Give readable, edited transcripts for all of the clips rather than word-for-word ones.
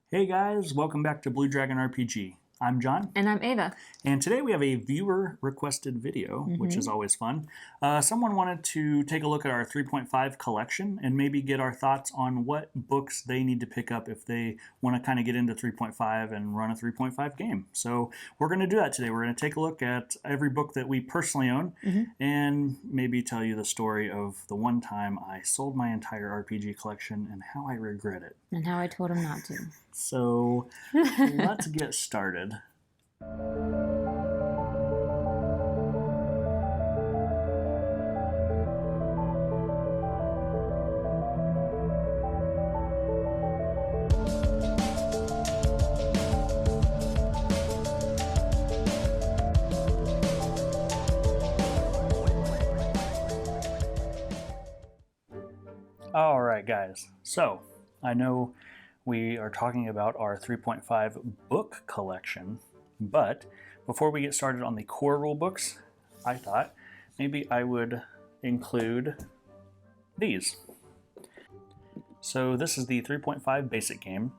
Hey guys, welcome back to Blue Dragon RPG. I'm John. And I'm Ava. And today we have a viewer requested video, which is always fun. Someone wanted to take a look at our 3.5 collection and maybe get our thoughts on what books they need to pick up if they want to kind of get into 3.5 and run a 3.5 game. So we're going to do that today. We're going to take a look at every book that we personally own and maybe tell you the story of the one time I sold my entire RPG collection and how I regret it. And how I told him not to. So let's get started. All right, guys. So I know we are talking about our 3.5 book collection, but before we get started on the core rule books, I thought maybe I would include these. So this is the 3.5 basic game.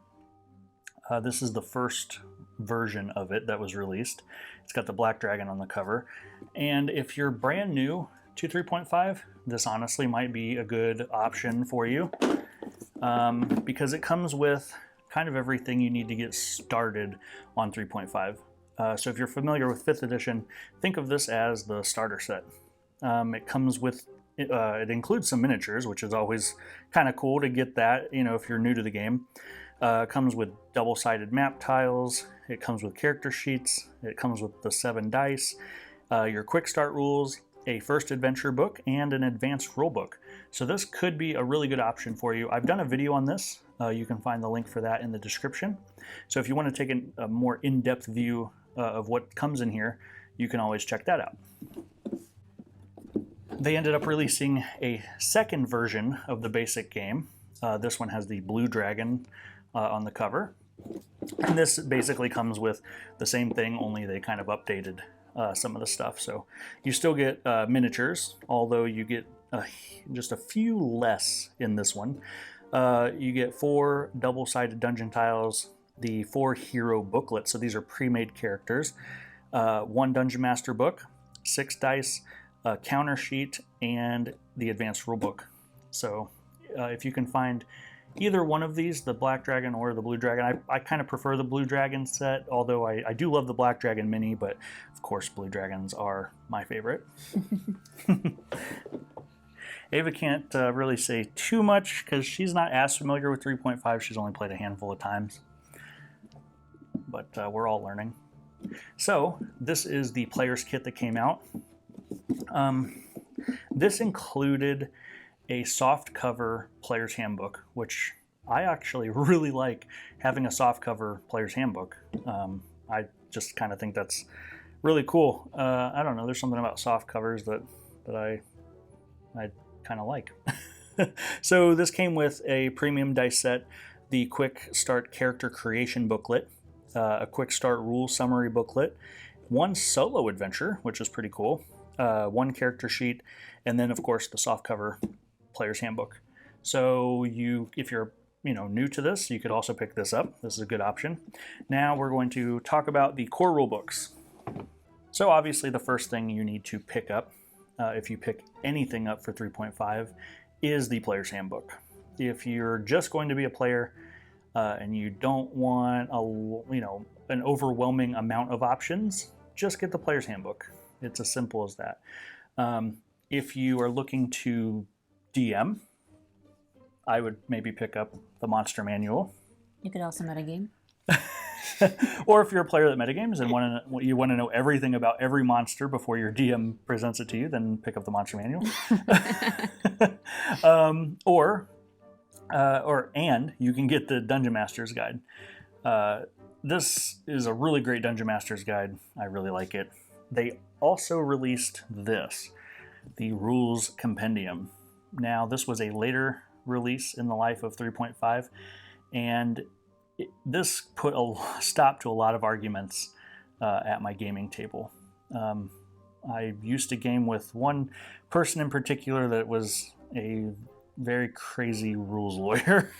This is the first version of it that was released. It's got the black dragon on the cover. And if you're brand new to 3.5, this honestly might be a good option for you. Because it comes with kind of everything you need to get started on 3.5. So if you're familiar with 5th edition, think of this as the starter set. It comes with, it includes some miniatures, which is always kind of cool to get that, if you're new to the game. It comes with double-sided map tiles. It comes with character sheets. It comes with the 7 dice, your quick start rules, a first adventure book, and an advanced rule book. So this could be a really good option for you. I've done a video on this. You can find the link for that in the description. So if you want to take a more in-depth view of what comes in here, you can always check that out. They ended up releasing a second version of the basic game. This one has the blue dragon on the cover. And this basically comes with the same thing, only they kind of updated some of the stuff. So you still get miniatures, although you get just a few less in this one. You get 4 double-sided dungeon tiles, the 4 hero booklets. So these are pre-made characters. 1 dungeon master book, 6 dice, a counter sheet, and the advanced rulebook. So if you can find either one of these, the black dragon or the blue dragon. I kind of prefer the blue dragon set, although I do love the black dragon mini, but of course blue dragons are my favorite. Ava can't really say too much because she's not as familiar with 3.5. She's only played a handful of times, but we're all learning. So this is the player's kit that came out. This included a soft cover player's handbook, which I actually really like having a soft cover player's handbook. I just kind of think that's really cool. I don't know, there's something about soft covers that I kind of like. So this came with a premium dice set, the quick start character creation booklet, a quick start rule summary booklet, 1 solo adventure, which is pretty cool, 1 character sheet, and then of course the soft cover player's handbook. So if you're new to this, you could also pick this up. This is a good option. Now we're going to talk about the core rule books. So obviously the first thing you need to pick up, if you pick anything up for 3.5, is the player's handbook. If you're just going to be a player and you don't want an overwhelming amount of options, just get the player's handbook. It's as simple as that. If you are looking to DM, I would maybe pick up the monster manual. You could also metagame. Or if you're a player that metagames and you want to know everything about every monster before your DM presents it to you, then pick up the monster manual. And you can get the Dungeon Master's Guide. This is a really great Dungeon Master's Guide. I really like it. They also released this, the Rules Compendium. Now, this was a later release in the life of 3.5, and this put a stop to a lot of arguments at my gaming table. I used to game with one person in particular that was a very crazy rules lawyer.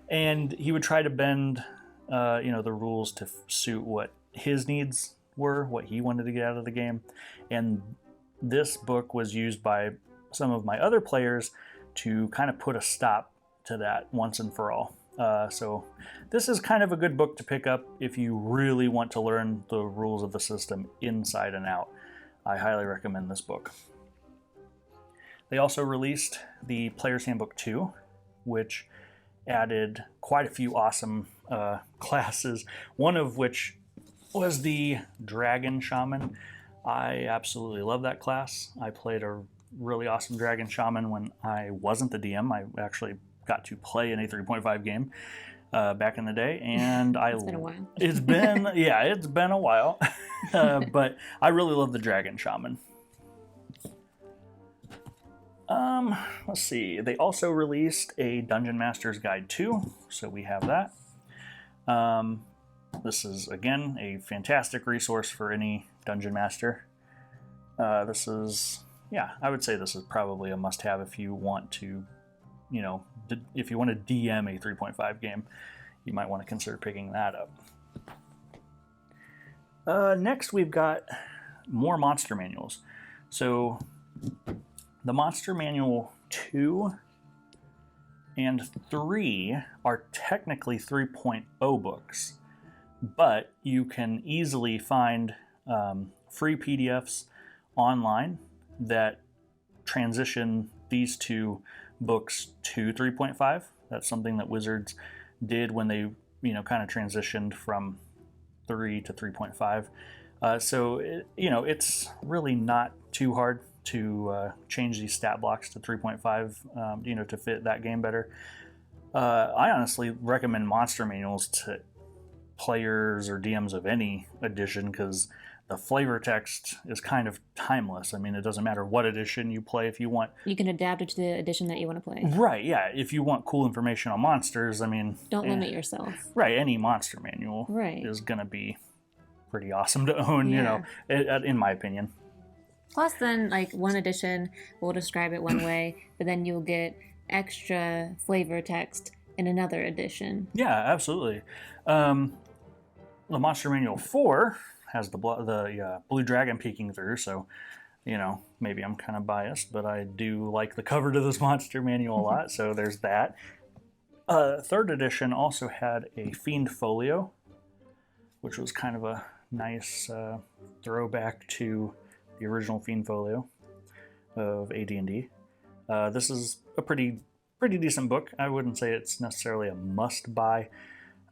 And he would try to bend, the rules to suit what his needs were, what he wanted to get out of the game. And this book was used by some of my other players to kind of put a stop to that once and for all. So this is kind of a good book to pick up if you really want to learn the rules of the system inside and out. I highly recommend this book. They also released the Player's Handbook 2, which added quite a few awesome classes, one of which was the Dragon Shaman. I absolutely love that class. I played a really awesome Dragon Shaman when I wasn't the DM. I actually got to play in a 3.5 game back in the day, and It's been a while. It's been a while, but I really love the Dragon Shaman. Let's see. They also released a Dungeon Master's Guide 2, so we have that. This is, again, a fantastic resource for any Dungeon Master. I would say this is probably a must-have if you want to, if you want to DM a 3.5 game, you might want to consider picking that up. Next, we've got more monster manuals. So the Monster Manual 2 and 3 are technically 3.0 books, but you can easily find free PDFs online that transition these two books to 3.5. That's something that Wizards did when they, kind of transitioned from 3 to 3.5. So it's really not too hard to change these stat blocks to 3.5, to fit that game better. I honestly recommend monster manuals to players or DMs of any edition because the flavor text is kind of timeless. I mean, it doesn't matter what edition you play if you want. You can adapt it to the edition that you want to play. Right, yeah. If you want cool information on monsters, don't limit yourself. Right, any monster manual is going to be pretty awesome to own, in my opinion. Plus, then, one edition will describe it one way, but then you'll get extra flavor text in another edition. Yeah, absolutely. The Monster Manual 4 has the blue dragon peeking through, so, maybe I'm kind of biased, but I do like the cover to this Monster Manual a lot, so there's that. Third edition also had a Fiend Folio, which was kind of a nice throwback to the original Fiend Folio of AD&D. This is a pretty decent book. I wouldn't say it's necessarily a must-buy,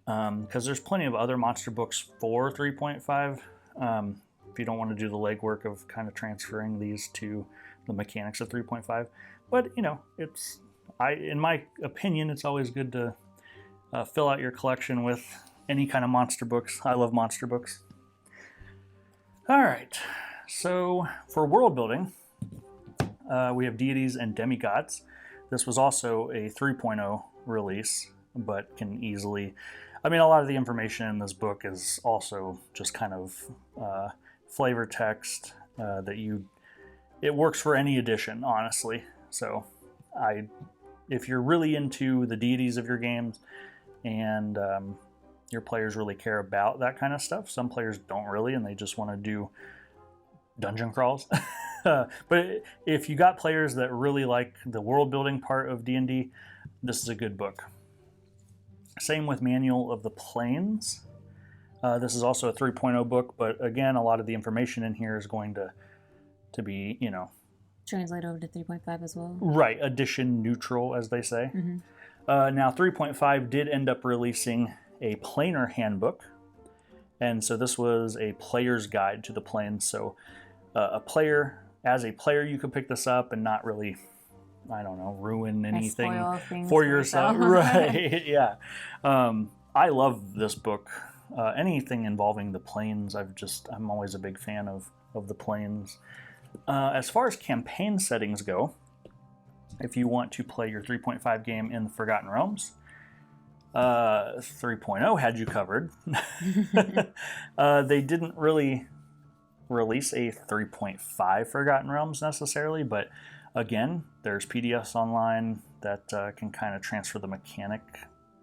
because there's plenty of other monster books for 3.5. If you don't want to do the legwork of kind of transferring these to the mechanics of 3.5. But, in my opinion, it's always good to fill out your collection with any kind of monster books. I love monster books. All right. So for world building, we have Deities and Demigods. This was also a 3.0 release, but can easily... a lot of the information in this book is also just kind of flavor text it works for any edition, honestly. So if you're really into the deities of your games and your players really care about that kind of stuff, some players don't really, and they just want to do dungeon crawls. But if you got players that really like the world building part of D&D, this is a good book. Same with Manual of the Planes. This is also a 3.0 book, but again, a lot of the information in here is going to be, translate over to 3.5 as well. Right, edition neutral, as they say. Mm-hmm. Now, 3.5 did end up releasing a planar handbook, and so this was a player's guide to the planes. So as a player, you could pick this up and not really, ruin anything for yourself. Right, yeah. I love this book. Anything involving the planes, I'm always a big fan of the planes. As far as campaign settings go, if you want to play your 3.5 game in the Forgotten Realms, 3.0 had you covered. They didn't really release a 3.5 Forgotten Realms necessarily, but Again, there's PDFs online that can kind of transfer the mechanic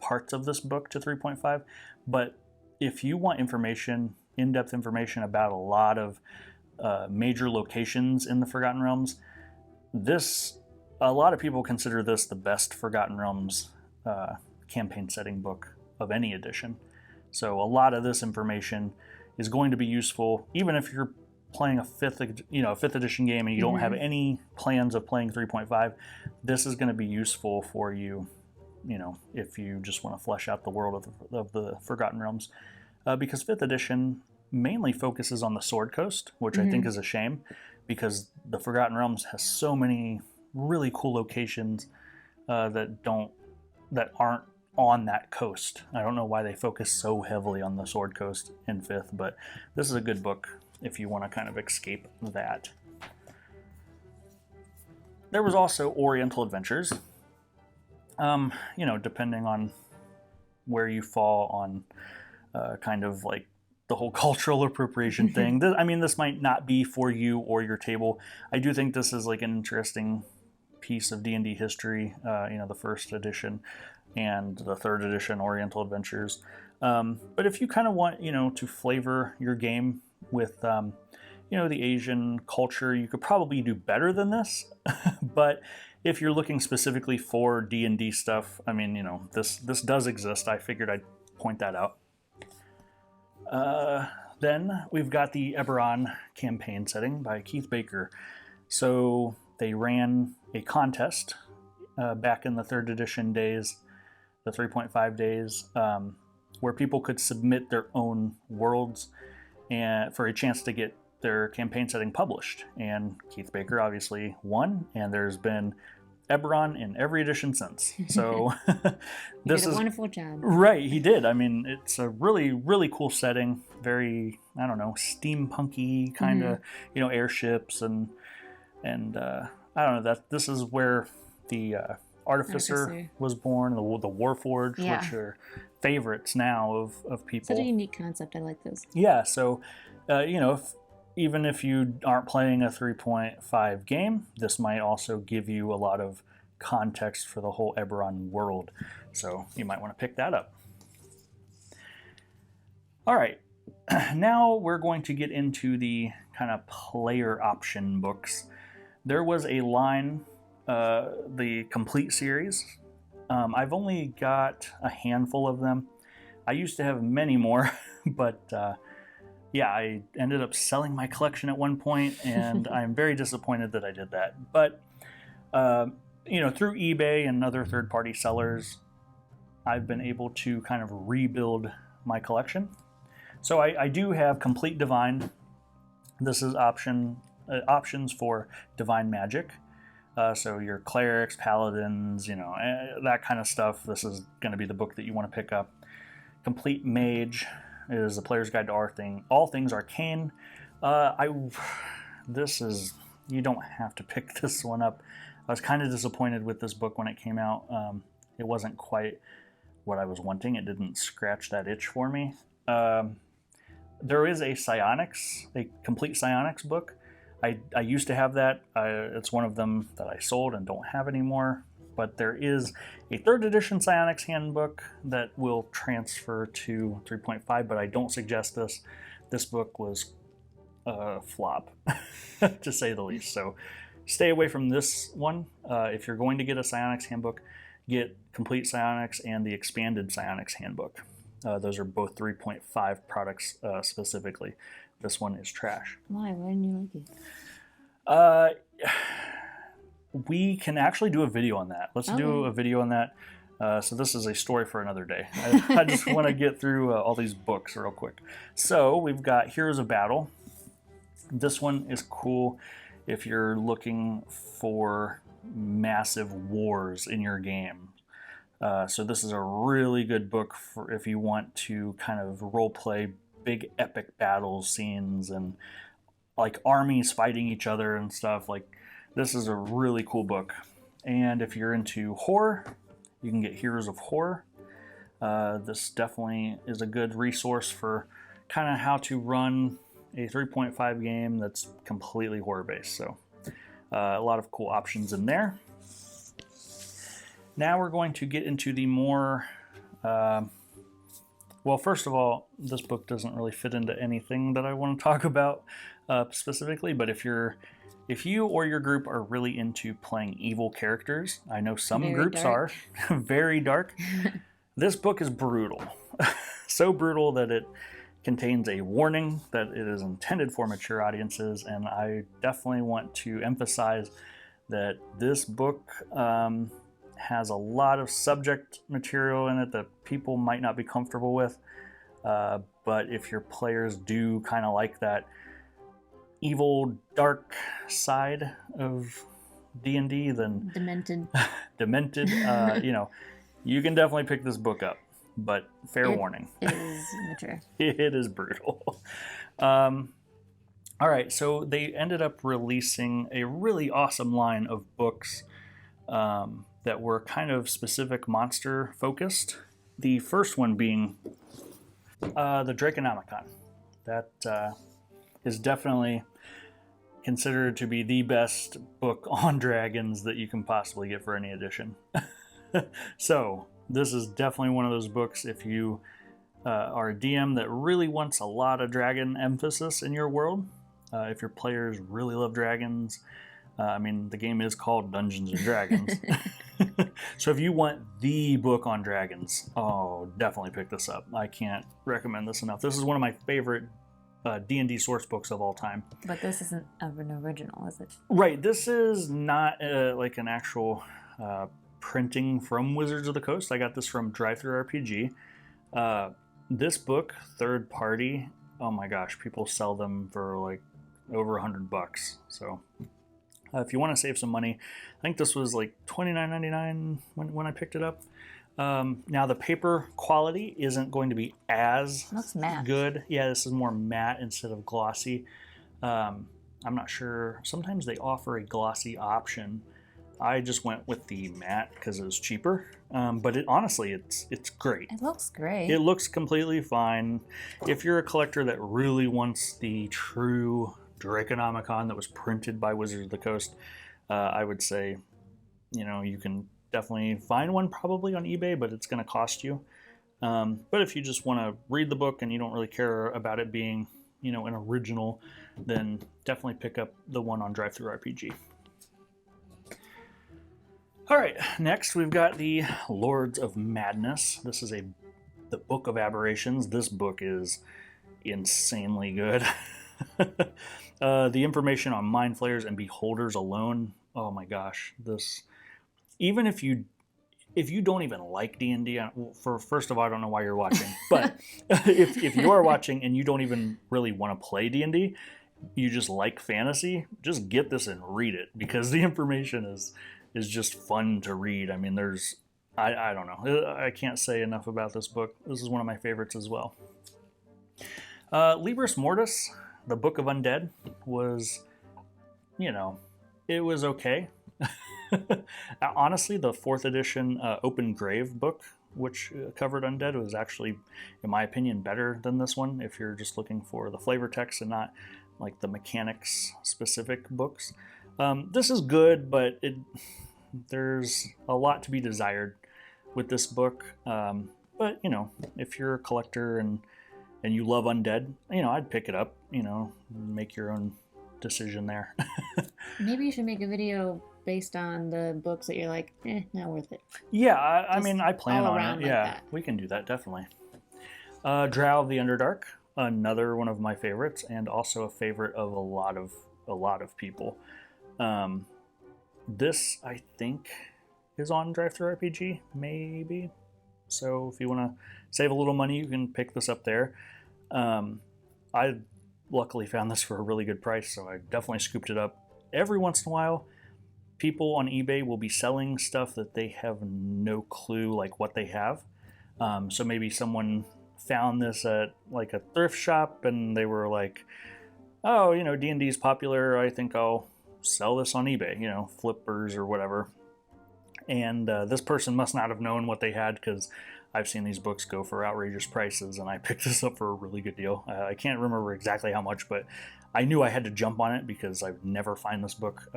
parts of this book to 3.5. But if you want information, in-depth information about a lot of major locations in the Forgotten Realms, a lot of people consider this the best Forgotten Realms campaign setting book of any edition. So a lot of this information is going to be useful, even if you're playing a fifth edition game and you don't have any plans of playing 3.5. This is going to be useful for you, if you just want to flesh out the world of the Forgotten Realms, because 5th edition mainly focuses on the Sword Coast, which I think is a shame, because the Forgotten Realms has so many really cool locations that aren't on that coast. I don't know why they focus so heavily on the Sword Coast in 5th, but this is a good book if you want to kind of escape that. There was also Oriental Adventures. Depending on where you fall on kind of like the whole cultural appropriation thing. This might not be for you or your table. I do think this is like an interesting piece of D&D history, the 1st edition and the 3rd edition Oriental Adventures. But if you kind of want, to flavor your game with, the Asian culture, you could probably do better than this. But if you're looking specifically for D&D stuff, this does exist. I figured I'd point that out. Then we've got the Eberron campaign setting by Keith Baker. So they ran a contest back in the 3rd edition days, the 3.5 days, where people could submit their own worlds and for a chance to get their campaign setting published. And Keith Baker obviously won, and there's been Eberron in every edition since. So this is a wonderful job. Right, he did. It's a really, really cool setting. Very, steampunky kind of, airships and I don't know, this is where the Artificer was born, the Warforged, which are favorites now of people. Such a unique concept. I like this. Yeah, so, even if you aren't playing a 3.5 game, this might also give you a lot of context for the whole Eberron world. So you might want to pick that up. All right, now we're going to get into the kind of player option books. There was a line, the Complete series. I've only got a handful of them. I used to have many more, but I ended up selling my collection at one point, and I'm very disappointed that I did that. But, through eBay and other third-party sellers, I've been able to kind of rebuild my collection. So I do have Complete Divine. This is options for Divine Magic. So your clerics, paladins, that kind of stuff. This is going to be the book that you want to pick up. Complete Mage is a player's guide to all things arcane. You don't have to pick this one up. I was kind of disappointed with this book when it came out. It wasn't quite what I was wanting. It didn't scratch that itch for me. There is a complete psionics book. I used to have that. It's one of them that I sold and don't have anymore. But there is a 3rd edition psionics handbook that will transfer to 3.5, but I don't suggest this. This book was a flop, to say the least. So stay away from this one. If you're going to get a psionics handbook, get Complete Psionics and the Expanded Psionics handbook. Those are both 3.5 products specifically. This one is trash. Why? Why didn't you like it? We can actually do a video on that. Let's do a video on that. So this is a story for another day. I just want to get through all these books real quick. So we've got Heroes of Battle. This one is cool if you're looking for massive wars in your game. So this is a really good book for if you want to kind of role play big epic battle scenes and like armies fighting each other and stuff. Like, this is a really cool book. And if you're into horror, you can get Heroes of Horror. This definitely is a good resource for kind of how to run a 3.5 game that's completely horror based. So A lot of cool options in there. Now we're going to get into the more... well, first of all, this book doesn't really fit into anything that I want to talk about specifically, but if you or your group are really into playing evil characters, I know some Very groups dark. are very dark. This book is brutal. So brutal that it contains a warning that it is intended for mature audiences, and I definitely want to emphasize that this book has a lot of subject material in it that people might not be comfortable with, but if your players do kind of like that evil, dark side of D&D, then Demented. you can definitely pick this book up, but fair warning. It is mature. It is brutal. All right, so they ended up releasing a really awesome line of books that were kind of specific monster focused. The first one being the Draconomicon. That is definitely considered to be the best book on dragons that you can possibly get for any edition. So this is definitely one of those books if you are a DM that really wants a lot of dragon emphasis in your world. If your players really love dragons, the game is called Dungeons and Dragons. So if you want the book on dragons, definitely pick this up. I can't recommend this enough. This is one of my favorite D&D source books of all time. But this isn't an original, is it? Right. This is not like an actual printing from Wizards of the Coast. I got this from Drive-Thru RPG. This book, third party, oh my gosh, people sell them for like over $100. So if you want to save some money, I think this was like $29.99 when I picked it up. Now the paper quality isn't going to be as good. Yeah, this is more matte instead of glossy. I'm not sure. Sometimes they offer a glossy option. I just went with the matte because it was cheaper. But honestly, it's great. It looks great. It looks completely fine. If you're a collector that really wants the true Draconomicon that was printed by Wizards of the Coast, I would say, you can definitely find one probably on eBay, but it's going to cost you. But if you just want to read the book and you don't really care about it being, an original, then definitely pick up the one on Drive-Thru RPG. All right, next we've got the Lords of Madness. This is the Book of Aberrations. This book is insanely good. The information on Mind Flayers and Beholders alone, oh my gosh, this, even if you don't even like D&D, first of all, I don't know why you're watching, but if you are watching and you don't even really want to play D&D, you just like fantasy, just get this and read it, because the information is just fun to read. I mean, I don't know. I can't say enough about this book. This is one of my favorites as well. Libris Mortis, the Book of Undead, was, it was okay. Honestly, the 4th edition Open Grave book, which covered Undead, was actually, in my opinion, better than this one if you're just looking for the flavor text and not like the mechanics specific books. This is good, but there's a lot to be desired with this book. But, if you're a collector and you love Undead, I'd pick it up, make your own decision there. Maybe you should make a video based on the books that you're like, not worth it. Yeah, I plan on it. Like Yeah, that. We can do that, definitely. Drow of the Underdark, another one of my favorites, and also a favorite of a lot of people. This, I think, is on Drive-Thru RPG, maybe. So if you want to save a little money, you can pick this up there. I luckily found this for a really good price, so I definitely scooped it up. Every once in a while, people on eBay will be selling stuff that they have no clue like what they have. So maybe someone found this at like a thrift shop and they were like, oh, D&D is popular, I think I'll sell this on eBay, flippers or whatever. And this person must not have known what they had, because I've seen these books go for outrageous prices, and I picked this up for a really good deal. I can't remember exactly how much, but I knew I had to jump on it because I would never find this book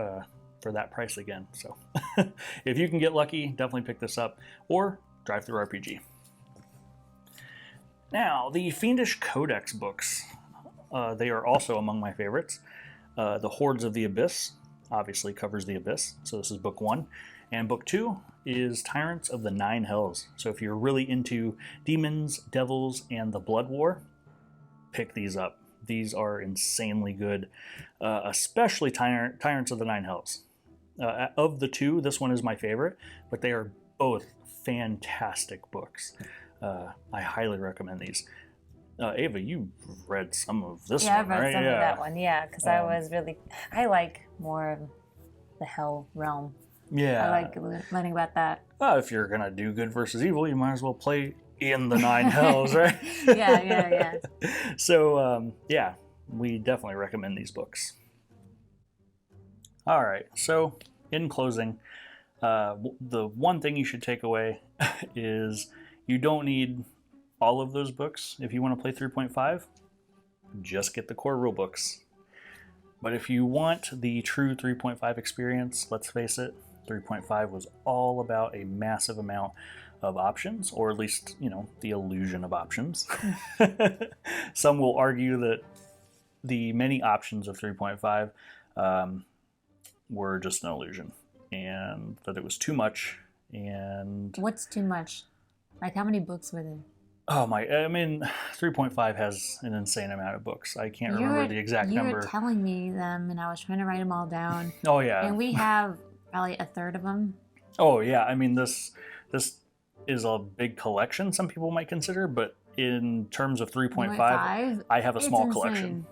for that price again. So if you can get lucky, definitely pick this up, or Drive Through RPG. Now, the Fiendish Codex books. They are also among my favorites. The Hordes of the Abyss obviously covers the Abyss, so this is book 1. And book 2 is Tyrants of the Nine Hells. So if you're really into demons, devils, and the Blood War, pick these up. These are insanely good, especially Tyrants of the Nine Hells. Of the two, this one is my favorite, but they are both fantastic books. I highly recommend these. Ava, you read some of this one, Yeah, I've read right? some of that one, yeah, because I like more of the hell realm. Yeah. I like learning about that. Well, if you're going to do good versus evil, you might as well play in the Nine Hells, right? Yeah. So, yeah, we definitely recommend these books. All right, so in closing, the one thing you should take away is you don't need all of those books if you want to play 3.5. Just get the core rulebooks. But if you want the true 3.5 experience, let's face it, 3.5 was all about a massive amount of options, or at least, the illusion of options. Some will argue that the many options of 3.5 were just an illusion, and that it was too much. And what's too much? Like, how many books were there? Oh my, 3.5 has an insane amount of books. I can't remember the exact number. You were telling me them, and I was trying to write them all down. Oh yeah. And we have probably a third of them. Oh yeah, this is a big collection, some people might consider, but in terms of 3.5, I have a small collection.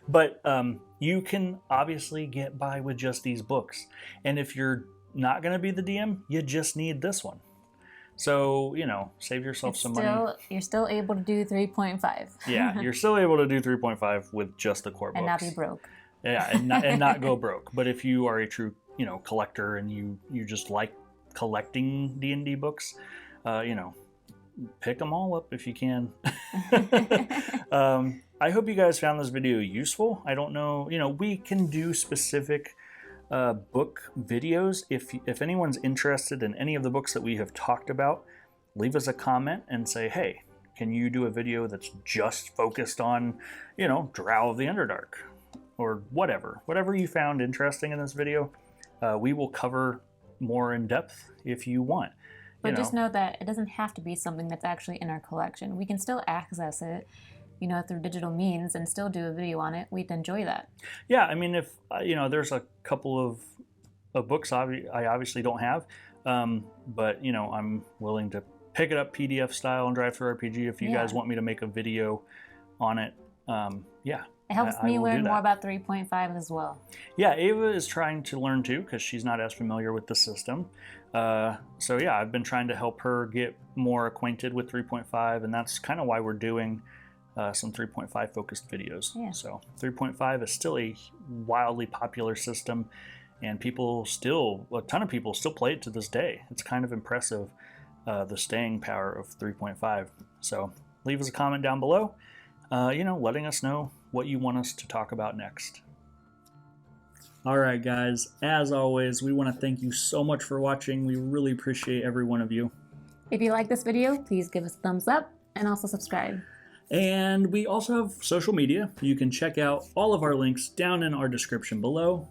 But you can obviously get by with just these books. And if you're not going to be the DM, you just need this one. So, save yourself some money. You're still able to do 3.5. Yeah, you're still able to do 3.5 with just the core books. And not be broke. Yeah, and not go broke. But if you are a true, collector, and you just like collecting D&D books, pick them all up if you can. I hope you guys found this video useful. I don't know, we can do specific book videos. If anyone's interested in any of the books that we have talked about, leave us a comment and say, hey, can you do a video that's just focused on, Drow of the Underdark, or whatever you found interesting in this video. We will cover more in depth if you want. But just know that it doesn't have to be something that's actually in our collection. We can still access it, through digital means, and still do a video on it. We'd enjoy that. Yeah, if there's a couple of books I obviously don't have, but I'm willing to pick it up PDF style and Drive Through RPG if you guys want me to make a video on it. It helps me learn more about 3.5 as well. Yeah, Ava is trying to learn too, because she's not as familiar with the system. So yeah, I've been trying to help her get more acquainted with 3.5, and that's kind of why we're doing some 3.5 focused videos. Yeah. So 3.5 is still a wildly popular system, and a ton of people still play it to this day. It's kind of impressive, the staying power of 3.5. So leave us a comment down below, letting us know what you want us to talk about next. All right, guys, as always, we want to thank you so much for watching. We really appreciate every one of you. If you like this video, please give us a thumbs up and also subscribe. And we also have social media. You can check out all of our links down in our description below.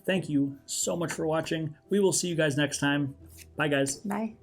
Thank you so much for watching. We will see you guys next time. Bye, guys. Bye.